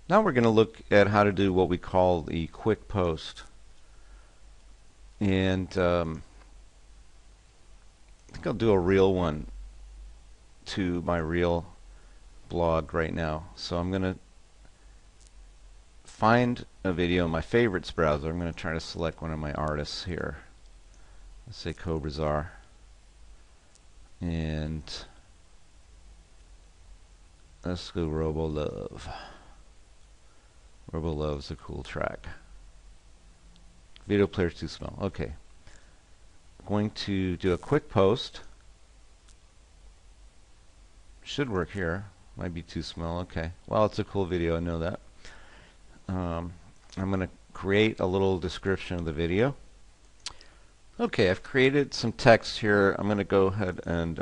Now we're going to look at how to do what we call the quick post. And I think I'll do a real one to my real blog right now. So I'm going to find a video in my favorites browser. I'm going to try to select one of my artists here. Let's say Cobrazar. And let's go Robo Love. Robo Love's a cool track. Video player's too small. Okay. I'm going to do a quick post. Should work here. Might be too small. Okay. Well, it's a cool video. I know that. I'm going to create a little description of the video. Okay, I've created some text here. I'm going to go ahead and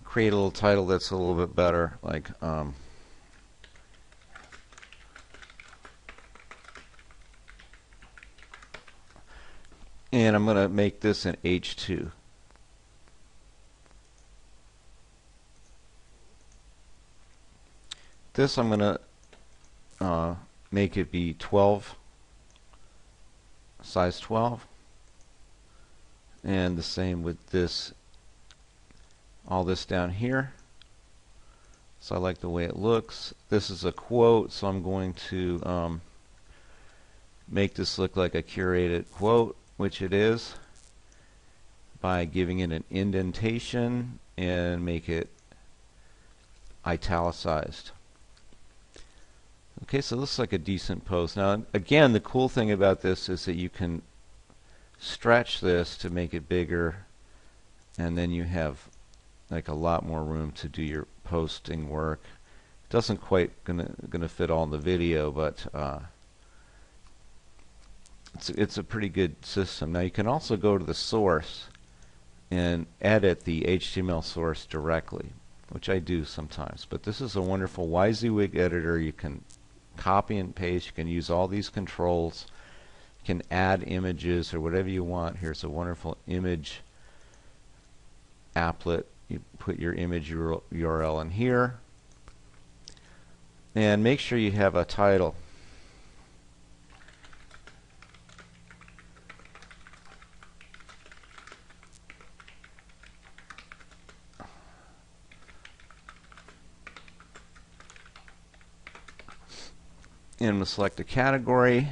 create a little title that's a little bit better, like and I'm going to make this an H2. This I'm going to make it be 12, size 12, and the same with this, all this down here. So I like the way it looks. This is a quote, so I'm going to make this look like a curated quote, which it is, by giving it an indentation and make it italicized. Okay, so it looks like a decent post. Now, again, the cool thing about this is that you can stretch this to make it bigger, and then you have like a lot more room to do your posting work. It doesn't quite gonna fit all in the video, but it's a pretty good system. Now you can also go to the source and edit the HTML source directly, which I do sometimes. But this is a wonderful WYSIWYG editor. You can copy and paste. You can use all these controls. You can add images or whatever you want. Here's a wonderful image applet. You put your image URL in here, and make sure you have a title. And we'll select a category,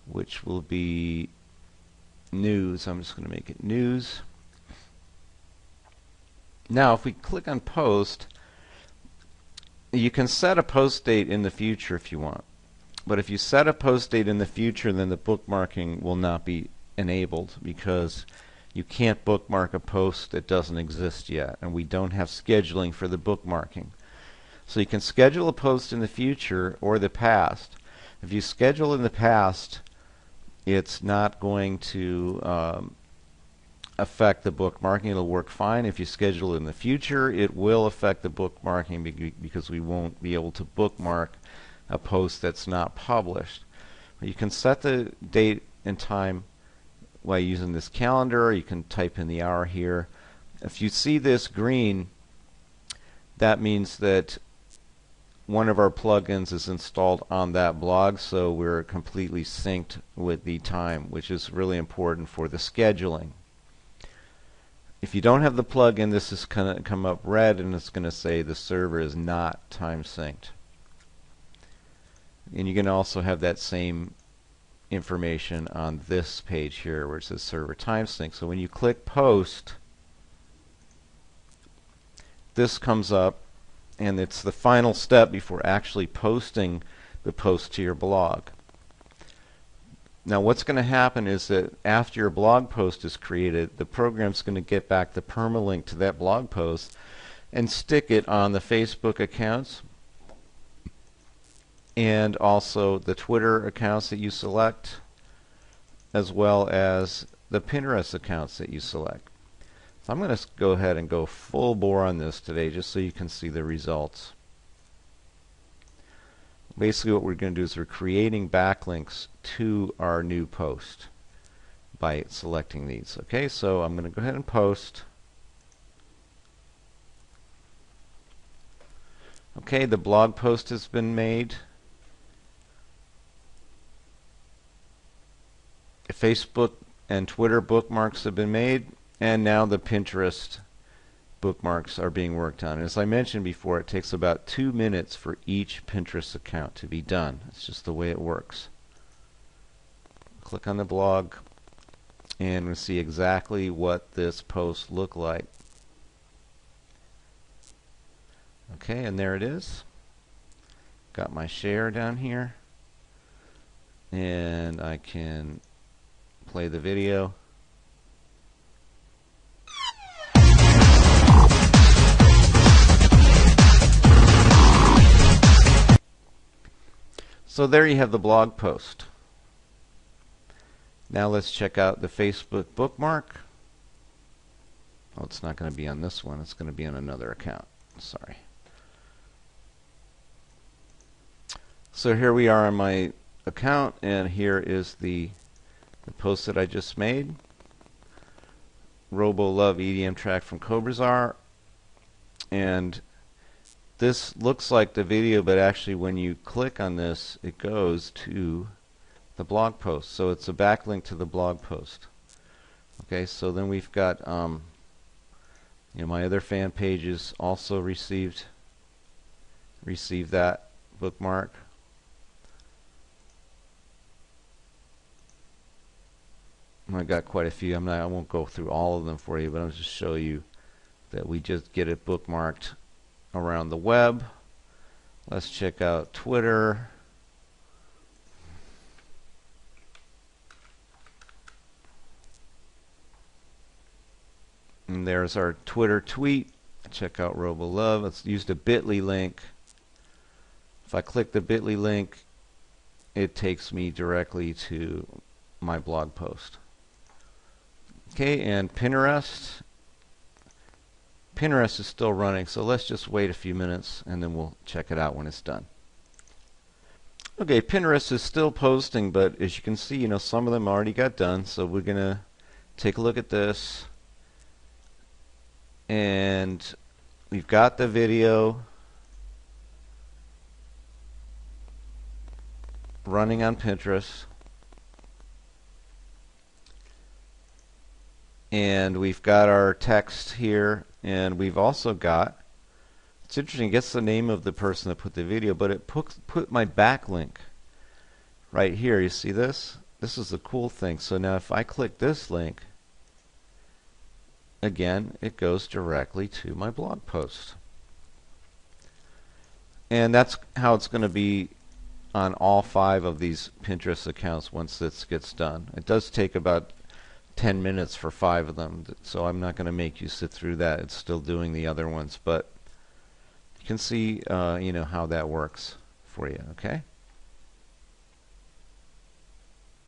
which will be news. I'm just going to make it news. Now, if we click on post, you can set a post date in the future if you want. But if you set a post date in the future, then the bookmarking will not be enabled, because you can't bookmark a post that doesn't exist yet, and we don't have scheduling for the bookmarking. So you can schedule a post in the future or the past. If you schedule in the past, it's not going to affect the bookmarking. It'll work fine. If you schedule it in the future, it will affect the bookmarking because we won't be able to bookmark a post that's not published. You can set the date and time by using this calendar. You can type in the hour here. If you see this green, that means that one of our plugins is installed on that blog, so we're completely synced with the time, which is really important for the scheduling. If you don't have the plugin, this is going to come up red, and it's going to say the server is not time synced. And you can also have that same information on this page here where it says server time sync. So when you click post, this comes up, and it's the final step before actually posting the post to your blog. Now what's going to happen is that after your blog post is created, the program's going to get back the permalink to that blog post and stick it on the Facebook accounts and also the Twitter accounts that you select, as well as the Pinterest accounts that you select. So I'm going to go ahead and go full bore on this today just so you can see the results. Basically what we're going to do is we're creating backlinks to our new post by selecting these. Okay, so I'm going to go ahead and post. Okay, the blog post has been made. Facebook and Twitter bookmarks have been made, and now the Pinterest bookmarks are being worked on. As I mentioned before, it takes about 2 minutes for each Pinterest account to be done. It's just the way it works. Click on the blog, and we'll see exactly what this post looked like. Okay, and there it is. Got my share down here, and I can play the video. So there you have the blog post. Now let's check out the Facebook bookmark. Oh, it's not going to be on this one. It's going to be on another account. Sorry. So here we are on my account, and here is the post that I just made. Robo Love EDM track from Cobrazar. And this looks like the video, but actually when you click on this, it goes to the blog post. So it's a backlink to the blog post. Okay, so then we've got my other fan pages also received that bookmark. I got quite a few. I won't go through all of them for you, but I'll just show you that we just get it bookmarked around the web. Let's check out Twitter. And there's our Twitter tweet. Check out RoboLove. It's used a bit.ly link. If I click the bit.ly link, it takes me directly to my blog post. Okay, and Pinterest. Pinterest is still running, so let's just wait a few minutes and then we'll check it out when it's done. Okay, Pinterest is still posting, but as you can see, some of them already got done, so we're going to take a look at this. And we've got the video running on Pinterest. And we've got our text here, and we've also got, it's interesting, it gets the name of the person that put the video, but it put my backlink right here. You see this? This is the cool thing. So now if I click this link, again, it goes directly to my blog post. And that's how it's going to be on all 5 of these Pinterest accounts once this gets done. It does take about 10 minutes for 5 of them, so I'm not going to make you sit through that. It's still doing the other ones, but you can see how that works for you. Okay.